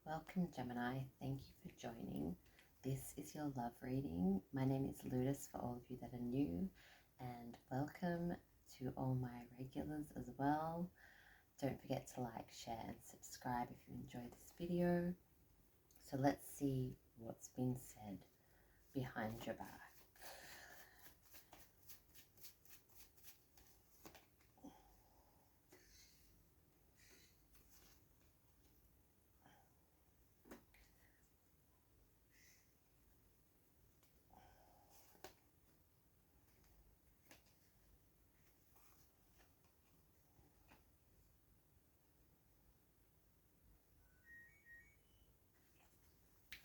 Welcome, Gemini. Thank you for joining. This is your love reading. My name is Ludus for all of you that are new, and welcome to all my regulars as well. Don't forget to like, share, and subscribe if you enjoy this video. So let's see what's been said behind your back.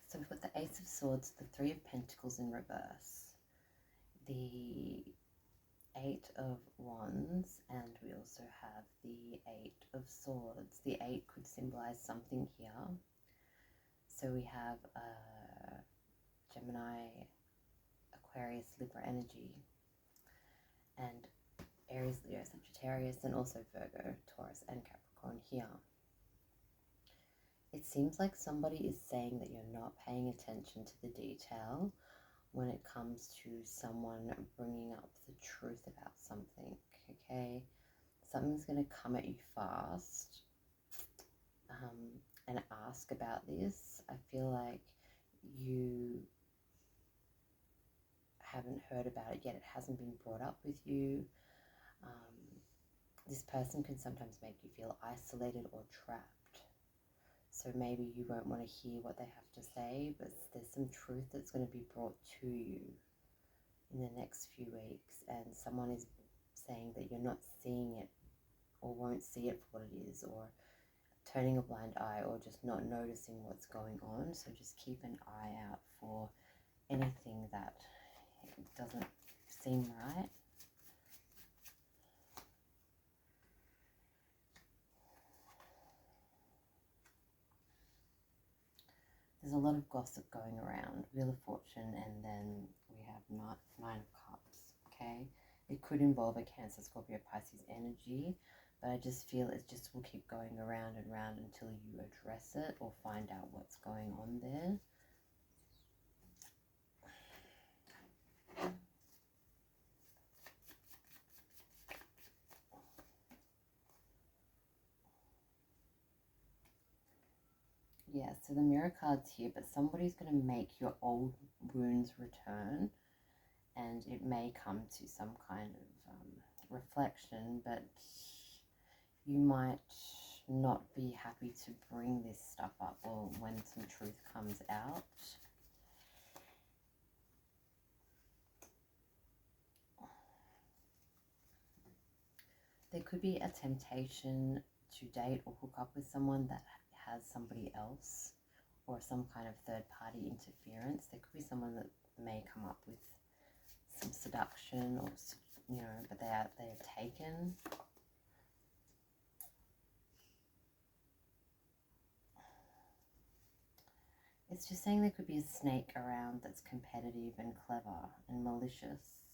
So we've got the Ace of Swords, the Three of Pentacles in reverse, the Eight of Wands, and we also have the Eight of Swords. The Eight could symbolize something here. So we have Gemini, Aquarius, Libra energy, and Aries, Leo, Sagittarius, and also Virgo, Taurus, and Capricorn here. It seems like somebody is saying that you're not paying attention to the detail when it comes to someone bringing up the truth about something, okay? Something's going to come at you fast and ask about this. I feel like you haven't heard about it yet. It hasn't been brought up with you. This person can sometimes make you feel isolated or trapped. So maybe you won't want to hear what they have to say, but there's some truth that's going to be brought to you in the next few weeks, and someone is saying that you're not seeing it or won't see it for what it is, or turning a blind eye, or just not noticing what's going on. So just keep an eye out for anything that doesn't seem right. There's a lot of gossip going around. Wheel of Fortune, and then we have Nine of Cups, okay? It could involve a Cancer, Scorpio, Pisces energy, but I just feel it just will keep going around and around until you address it or find out what's going on there. Yeah, so the Mirror card's here, but somebody's going to make your old wounds return, and it may come to some kind of reflection, but you might not be happy to bring this stuff up, or when some truth comes out. There could be a temptation to date or hook up with someone that has somebody else, or some kind of third-party interference. There could be someone that may come up with some seduction, or but they're taken. It's just saying there could be a snake around that's competitive and clever and malicious.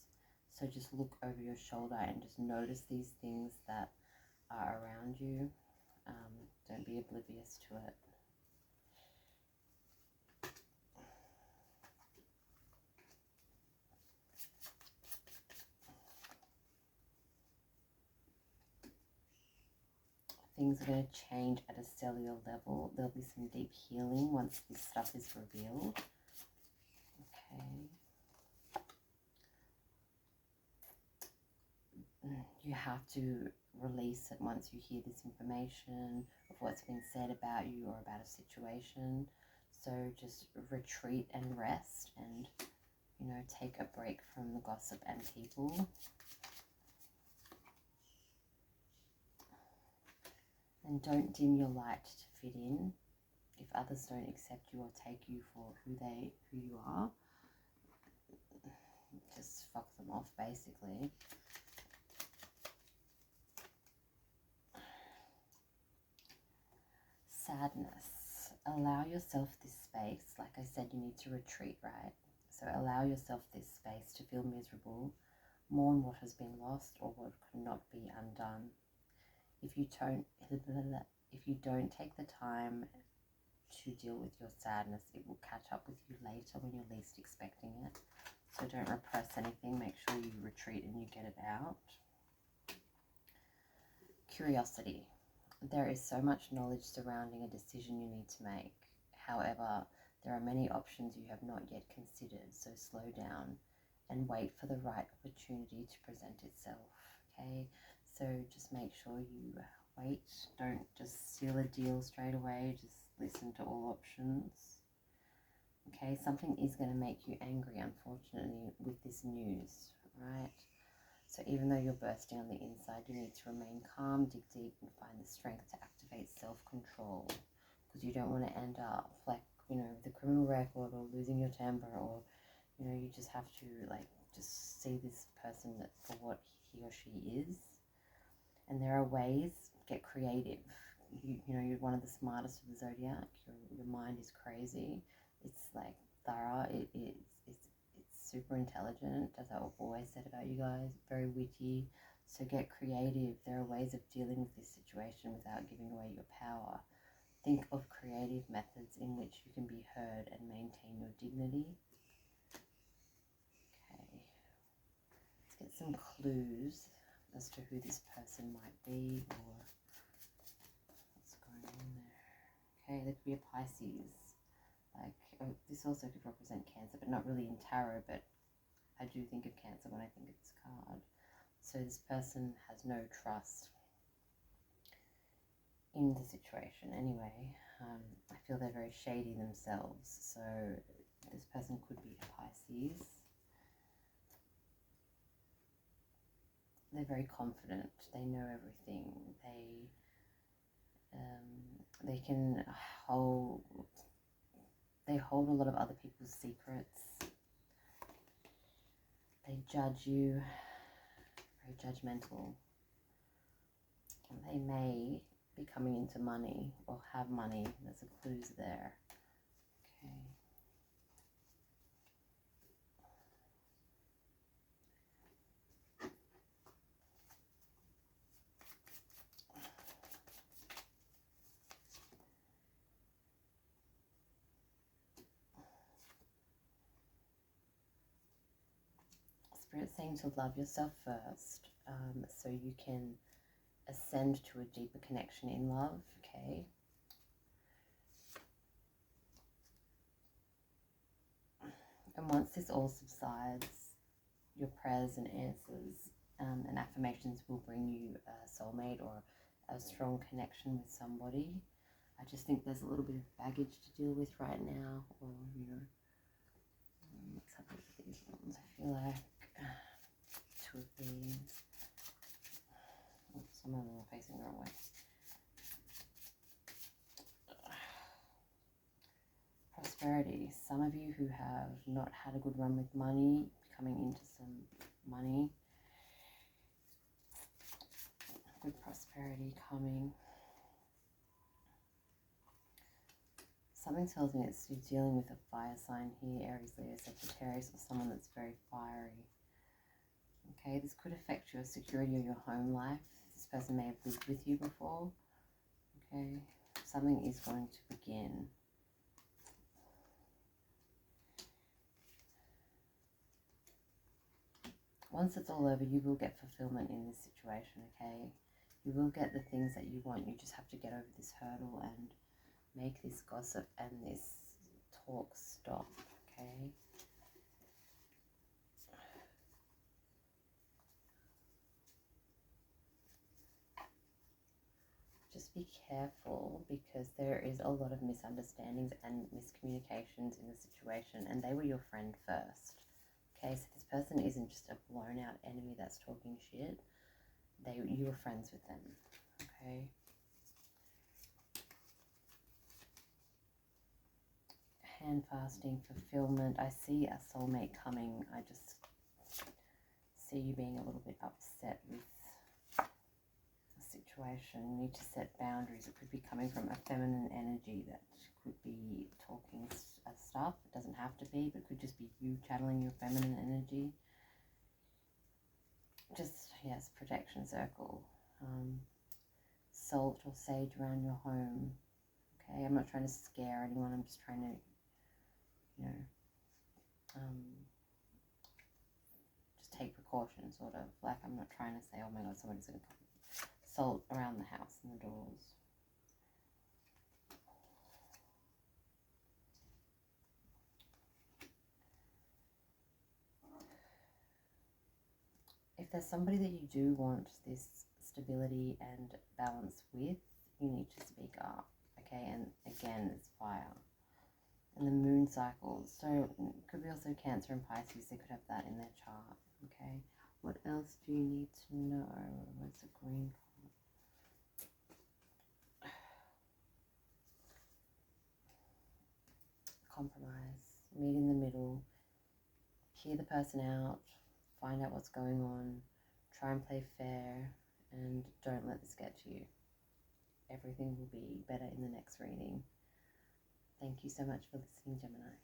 So just look over your shoulder and just notice these things that are around you. Don't be oblivious to it. Things are going to change at a cellular level. There'll be some deep healing once this stuff is revealed. Okay. You have to release it once you hear this information of what's been said about you or about a situation. So just retreat and rest, and take a break from the gossip and people. And don't dim your light to fit in. If others don't accept you or take you for who you are, just fuck them off, basically. Sadness. Allow yourself this space. Like I said, you need to retreat, right? So allow yourself this space to feel miserable, mourn what has been lost or what could not be undone. If you don't take the time to deal with your sadness. It will catch up with you later when you're least expecting it. So don't repress anything. Make sure you retreat and you get it out. Curiosity. There is so much knowledge surrounding a decision you need to make. However, there are many options you have not yet considered, so slow down and wait for the right opportunity to present itself, okay? So just make sure you wait. Don't just seal a deal straight away. Just listen to all options, okay? Something is going to make you angry, unfortunately, with this news, right? So even though you're bursting on the inside, you need to remain calm, dig deep, and find the strength to activate self-control, because you don't want to end up like, you know, with a criminal record or losing your temper, or, you know, you just have to like just see this person for what he or she is. And there are ways. Get creative. You know, you're one of the smartest of the zodiac. Your mind is crazy. It's like thorough. It's super intelligent, as I've always said about you guys. Very witty. So get creative. There are ways of dealing with this situation without giving away your power. Think of creative methods in which you can be heard and maintain your dignity. Okay. Let's get some clues as to who this person might be or what's going on there. Okay, there could be a Pisces. Like, oh, this also could represent Cancer, but not really in tarot, but I do think of Cancer when I think of this card. So this person has no trust in the situation anyway. I feel they're very shady themselves, so this person could be a Pisces. They're very confident. They know everything. They can hold. They hold a lot of other people's secrets. They judge you. Very judgmental. And they may be coming into money or have money. There's a clues there. Okay. Spirit's saying to love yourself first, so you can ascend to a deeper connection in love, okay? And once this all subsides, your prayers and answers and affirmations will bring you a soulmate or a strong connection with somebody. I just think there's a little bit of baggage to deal with right now, or, you know, let's have a look at these ones. I feel like two of these, some of them are facing the wrong way. Prosperity. Some of you who have not had a good run with money, coming into some money. Good prosperity coming. Something tells me it's you're dealing with a fire sign here, Aries, Leo, Sagittarius, or someone that's very fiery. Okay, this could affect your security or your home life. This person may have lived with you before. Okay, something is going to begin. Once it's all over, you will get fulfillment in this situation, okay? You will get the things that you want. You just have to get over this hurdle and make this gossip and this talk stop, okay? Just be careful, because there is a lot of misunderstandings and miscommunications in the situation, and they were your friend first. Okay, so this person isn't just a blown out enemy that's talking shit. You were friends with them, okay? Hand fasting, fulfillment. I see a soulmate coming. I just see you being a little bit upset with the situation. You need to set boundaries. It could be coming from a feminine energy that could be talking stuff. It doesn't have to be, but it could just be you channeling your feminine energy. Just, yes, protection circle. Salt or sage around your home. Okay, I'm not trying to scare anyone. I'm just trying to, you know, just take precautions, sort of. Like, I'm not trying to say, oh my god, somebody's going to come salt around the house and the doors. If there's somebody that you do want this stability and balance with, you need to speak up, okay? And again, it's fire. And the moon cycles. So it could be also Cancer and Pisces. They could have that in their chart, okay? What else do you need to know? Where's the green card? Compromise. Meet in the middle. Hear the person out. Find out what's going on. Try and play fair. And don't let this get to you. Everything will be better in the next reading. Thank you so much for listening, Gemini.